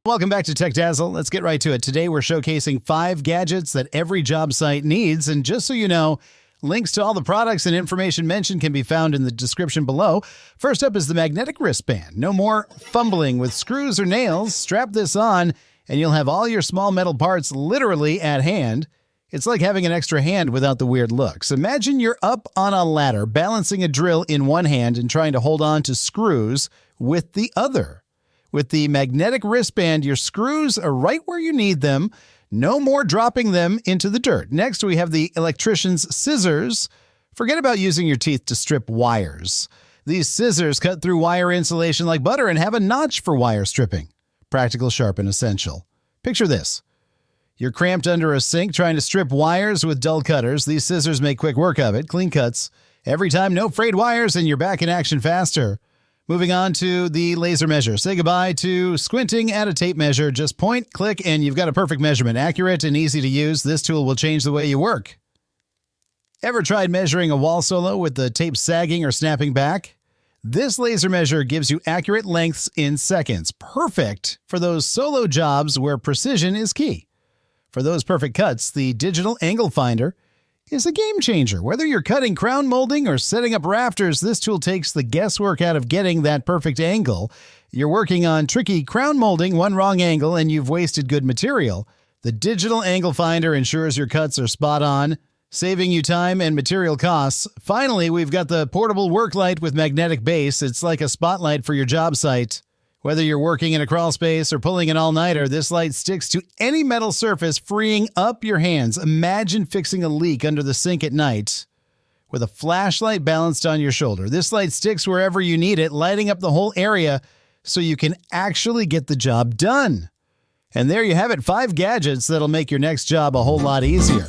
Welcome back to TechDazzle. Let's get right to it. Today we're showcasing 5 gadgets that every job site needs. And just so you know, links to all the products and information mentioned can be found in the description below. First up is the magnetic wristband. No more fumbling with screws or nails. Strap this on and you'll have all your small metal parts literally at hand. It's like having an extra hand without the weird looks. Imagine you're up on a ladder, balancing a drill in one hand and trying to hold on to screws with the other. With the magnetic wristband, your screws are right where you need them. No more dropping them into the dirt. Next, we have the Electricians scissors. Forget about using your teeth to strip wires. These scissors cut through wire insulation like butter and have a notch for wire stripping. Practical, sharp, and essential. Picture this. You're cramped under a sink trying to strip wires with dull cutters. These scissors make quick work of it. Clean cuts. Every time, no frayed wires, and you're back in action faster. Moving on to the laser measure. Say goodbye to squinting at a tape measure. Just point, click, and you've got a perfect measurement. Accurate and easy to use, this tool will change the way you work. Ever tried measuring a wall solo with the tape sagging or snapping back? This laser measure gives you accurate lengths in seconds. Perfect for those solo jobs where precision is key. For those perfect cuts, the digital angle finder is a game changer. Whether you're cutting crown molding or setting up rafters, this tool takes the guesswork out of getting that perfect angle. You're working on tricky crown molding, one wrong angle, and you've wasted good material. The digital angle finder ensures your cuts are spot on, saving you time and material costs. Finally, we've got the portable work light with magnetic base. It's like a spotlight for your job site. Whether you're working in a crawl space or pulling an all-nighter, this light sticks to any metal surface, freeing up your hands. Imagine fixing a leak under the sink at night with a flashlight balanced on your shoulder. This light sticks wherever you need it, lighting up the whole area so you can actually get the job done. And there you have it, 5 gadgets that'll make your next job a whole lot easier.